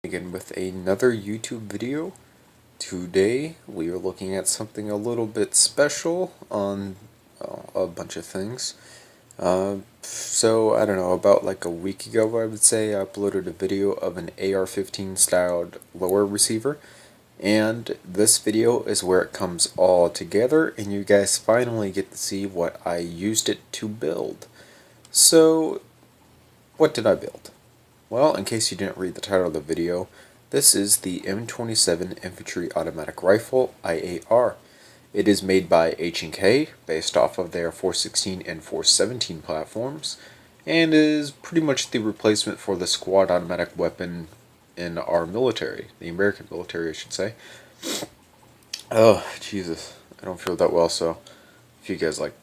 again with another YouTube video. Today we are looking at something a little bit special on a bunch of things. So I don't know, about like a week ago I would say, I uploaded a video of an AR-15 styled lower receiver. And this video is where it comes all together and you guys finally get to see what I used it to build. So, what did I build? Well, in case you didn't read the title of the video, this is the M27 Infantry Automatic Rifle IAR. It is made by H&K, based off of their 416 and 417 platforms, and is pretty much the replacement for the squad automatic weapon in our military, the American military I should say. Oh, Jesus, I don't feel that well, so if you guys like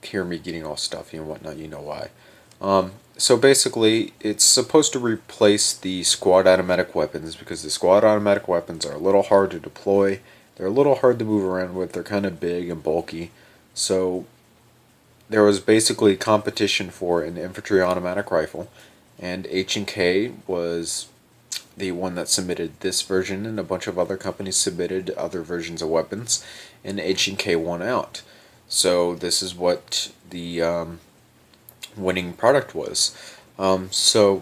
hear me getting all stuffy and whatnot, you know why. So basically, it's supposed to replace the squad automatic weapons, because the squad automatic weapons are a little hard to deploy, they're a little hard to move around with, they're kind of big and bulky, so there was basically competition for an infantry automatic rifle, and H&K was the one that submitted this version, and a bunch of other companies submitted other versions of weapons, and H&K won out. So this is what the winning product was. So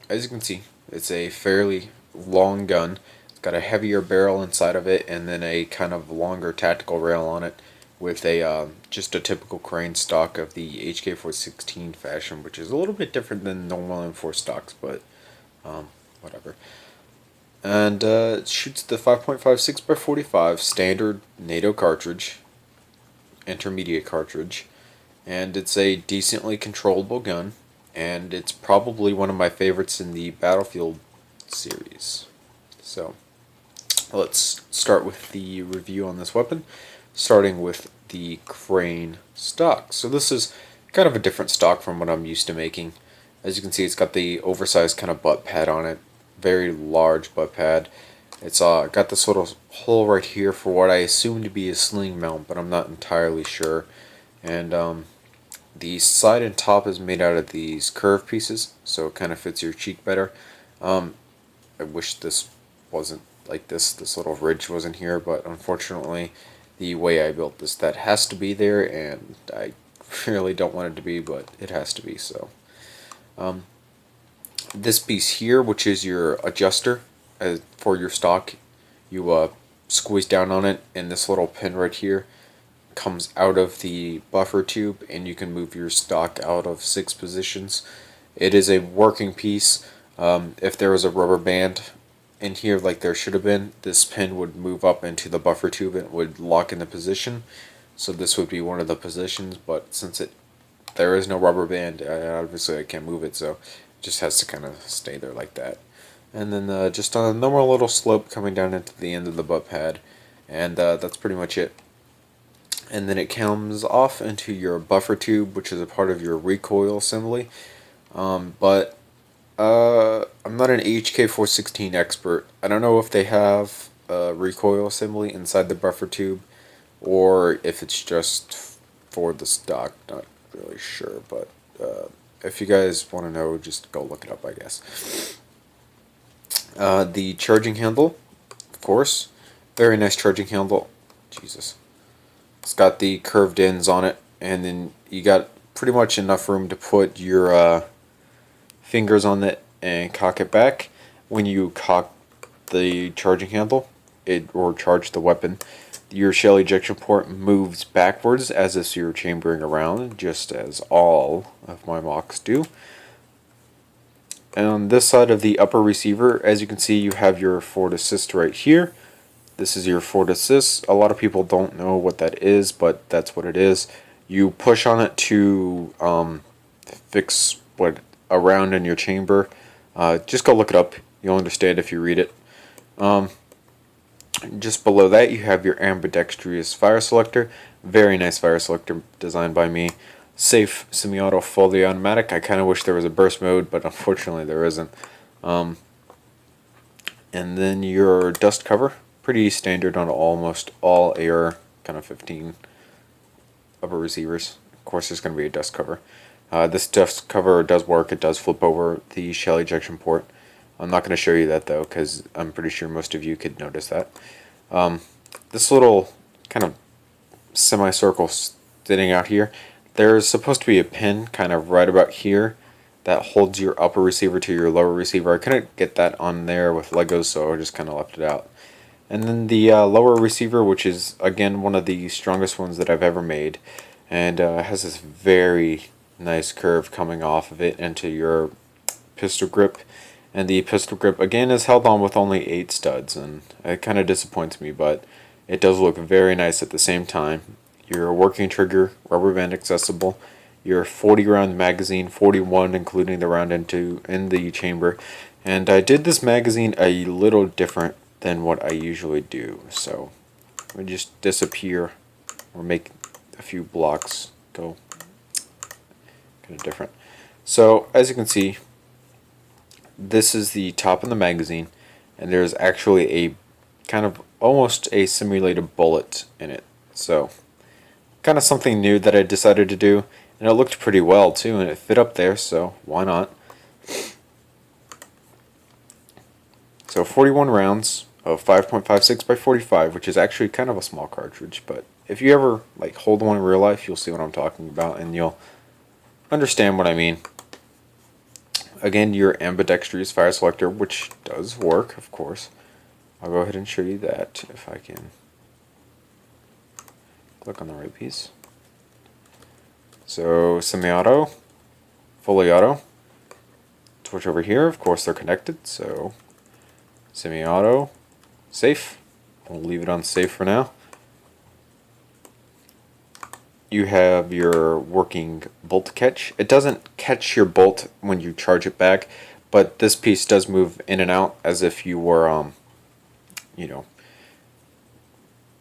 as you can see, it's a fairly long gun. It's got a heavier barrel inside of it, and then a kind of longer tactical rail on it, with a just a typical crane stock of the HK416 fashion, which is a little bit different than normal M4 stocks, but whatever. And it shoots the 5.56x45 standard NATO cartridge, intermediate cartridge, and it's a decently controllable gun, and it's probably one of my favorites in the Battlefield series. So let's start with the review on this weapon, starting with the crane stock. So this is kind of a different stock from what I'm used to making. As you can see, it's got the oversized kind of butt pad on it, very large butt pad. It's got this little hole right here for what I assume to be a sling mount, but I'm not entirely sure. And the side and top is made out of these curved pieces, so it kind of fits your cheek better. I wish this wasn't like this little ridge wasn't here, but unfortunately the way I built this, that has to be there, and I really don't want it to be, but it has to be. So this piece here, which is your adjuster for your stock, you squeeze down on it, and this little pin right here comes out of the buffer tube, and you can move your stock out of 6 positions. It is a working piece. If there was a rubber band in here like there should have been, this pin would move up into the buffer tube and it would lock in the position. So this would be one of the positions, but since there is no rubber band, obviously I can't move it, so it just has to kind of stay there like that. And then just on a normal little slope coming down into the end of the butt pad, and that's pretty much it. And then it comes off into your buffer tube, which is a part of your recoil assembly. But I'm not an HK416 expert. I don't know if they have a recoil assembly inside the buffer tube, or if it's just for the stock. Not really sure, but if you guys want to know, just go look it up, I guess. The charging handle, of course, very nice charging handle. Jesus. It's got the curved ends on it, and then you got pretty much enough room to put your fingers on it and cock it back. When you cock the charging handle, or charge the weapon, your shell ejection port moves backwards as if you're chambering around, just as all of my MOCs do. And on this side of the upper receiver, as you can see, you have your forward assist right here. This is your forward assist. A lot of people don't know what that is, but that's what it is. You push on it to fix what around in your chamber. Just go look it up. You'll understand if you read it. Just below that, you have your ambidextrous fire selector. Very nice fire selector, designed by me. Safe semi-auto fully automatic. I kind of wish there was a burst mode, but unfortunately there isn't. And then your dust cover. Pretty standard on almost all AR kind of 15 upper receivers. Of course, there's going to be a dust cover. This dust cover does work. It does flip over the shell ejection port. I'm not going to show you that though, because I'm pretty sure most of you could notice that. This little kind of semicircle sitting out here, there's supposed to be a pin kind of right about here that holds your upper receiver to your lower receiver. I couldn't get that on there with Legos, so I just kind of left it out. And then the lower receiver, which is again one of the strongest ones that I've ever made, and has this very nice curve coming off of it into your pistol grip. And the pistol grip again is held on with only 8 studs, and it kind of disappoints me, but it does look very nice at the same time. Your working trigger, rubber band accessible, your 40 round magazine, 41 including the round in the chamber. And I did this magazine a little different than what I usually do, so let me just disappear or make a few blocks go kind of different. So as you can see, this is the top of the magazine, and there's actually a kind of almost a simulated bullet in it. So kind of something new that I decided to do, and it looked pretty well too, and it fit up there, so why not? So 41 rounds of 5.56 by 45, which is actually kind of a small cartridge, but if you ever like hold one in real life, you'll see what I'm talking about, and you'll understand what I mean. Again, your ambidextrous fire selector, which does work, of course. I'll go ahead and show you that if I can click on the right piece. So semi-auto, fully auto. Switch over here, of course they're connected, so semi-auto, safe. We'll leave it on safe for now. You have your working bolt catch. It doesn't catch your bolt when you charge it back, but this piece does move in and out as if you were, you know,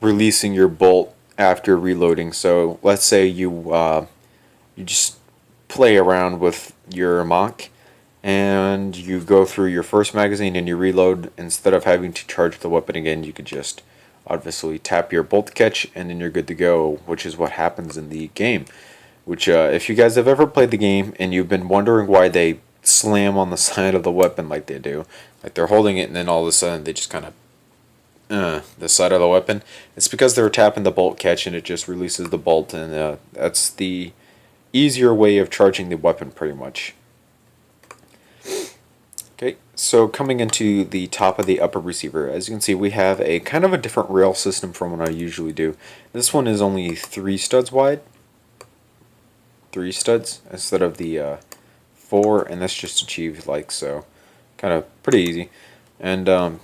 releasing your bolt after reloading. So let's say you you just play around with your MOC and you go through your first magazine and you reload. Instead of having to charge the weapon again, you could just obviously tap your bolt catch and then you're good to go, which is what happens in the game. Which if you guys have ever played the game and you've been wondering why they slam on the side of the weapon like they do, like they're holding it and then all of a sudden they just kind of the side of the weapon, it's because they're tapping the bolt catch and it just releases the bolt, and that's the easier way of charging the weapon pretty much. Okay, so coming into the top of the upper receiver, as you can see, we have a kind of a different rail system from what I usually do. This one is only 3 studs wide, 3 studs instead of the 4, and that's just achieved like so, kind of pretty easy. And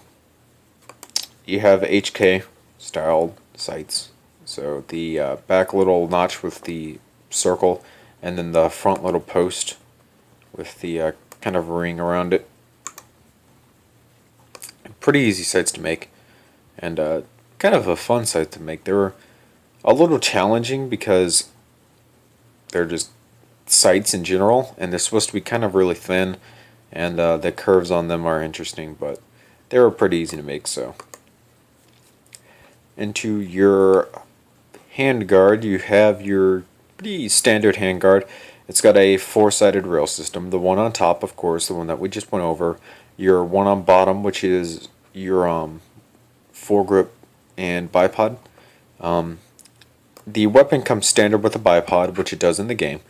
you have HK styled sights, so the back little notch with the circle, and then the front little post with the kind of ring around it. Pretty easy sights to make, and kind of a fun sight to make. They were a little challenging because they're just sights in general, and they're supposed to be kind of really thin, and the curves on them are interesting, but they were pretty easy to make. So into your handguard, you have your pretty standard handguard. It's got a 4-sided rail system. The one on top, of course, the one that we just went over. Your one on bottom, which is your foregrip and bipod. The weapon comes standard with a bipod, which it does in the game.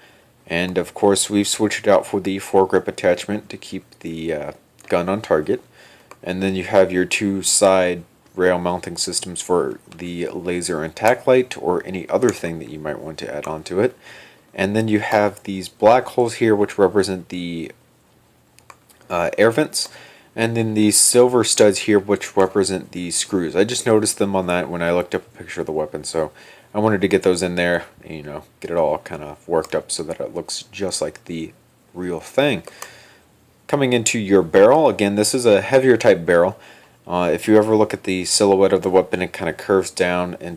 And of course, we've switched it out for the foregrip attachment to keep the gun on target. And then you have your 2 side rail mounting systems for the laser and tack light or any other thing that you might want to add onto it. And then you have these black holes here, which represent the air vents, and then these silver studs here, which represent the screws. I just noticed them on that when I looked up a picture of the weapon, so I wanted to get those in there, you know, get it all kind of worked up so that it looks just like the real thing. Coming into your barrel, again, this is a heavier type barrel. If you ever look at the silhouette of the weapon, it kind of curves down and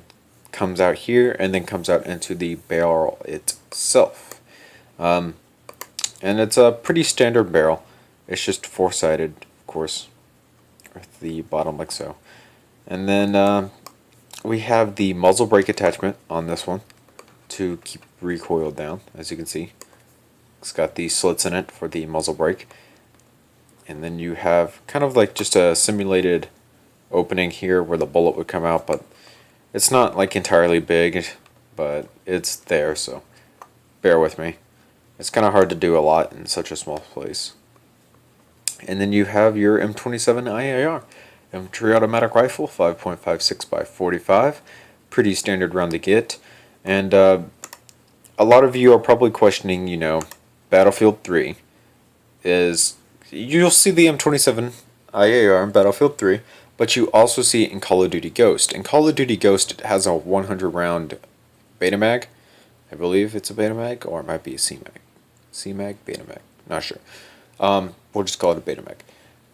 comes out here and then comes out into the barrel itself. And it's a pretty standard barrel. It's just 4-sided, of course, with the bottom like so. And then we have the muzzle brake attachment on this one to keep recoil down, as you can see. It's got these slits in it for the muzzle brake. and then you have kind of like just a simulated opening here where the bullet would come out, but it's not like entirely big, but it's there, so bear with me. It's kind of hard to do a lot in such a small place. And then you have your M27 IAR, infantry automatic rifle, 5.56 by 45, pretty standard round to get. And a lot of you are probably questioning, you know, Battlefield 3 is, you'll see the M27 IAR in Battlefield 3, but you also see it in Call of Duty Ghost. In Call of Duty Ghost, it has a 100 round beta mag. I believe it's a beta mag, or it might be a C mag. C mag, beta mag, not sure. We'll just call it a beta mag.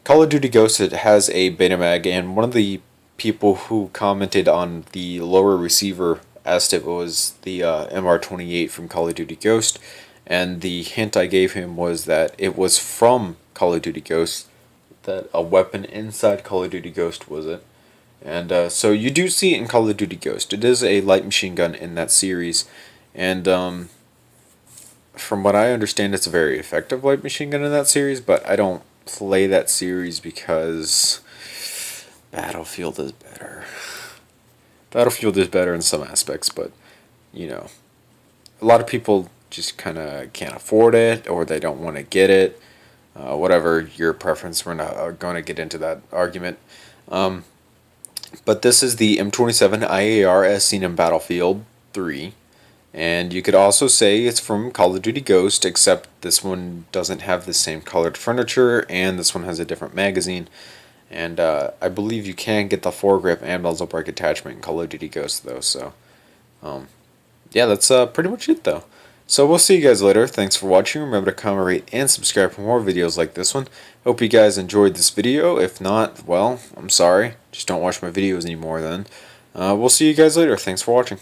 Call of Duty Ghost, it has a beta mag, and one of the people who commented on the lower receiver asked if it was the MR28 from Call of Duty Ghost, and the hint I gave him was that it was from Call of Duty Ghost, that a weapon inside Call of Duty Ghost was it. And so you do see it in Call of Duty Ghost. It is a light machine gun in that series, and from what I understand, it's a very effective light machine gun in that series, but I don't play that series because Battlefield is better. Battlefield is better in some aspects, but, you know, a lot of people just kind of can't afford it, or they don't want to get it. Whatever your preference, we're not going to get into that argument. But this is the M27 IAR as seen in Battlefield 3. And you could also say it's from Call of Duty Ghost, except this one doesn't have the same colored furniture, and this one has a different magazine. And I believe you can get the foregrip and muzzle brake attachment in Call of Duty Ghost, though. So, yeah, that's pretty much it, though. So we'll see you guys later. Thanks for watching. Remember to comment, rate, and subscribe for more videos like this one. Hope you guys enjoyed this video. If not, well, I'm sorry. Just don't watch my videos anymore then. We'll see you guys later. Thanks for watching.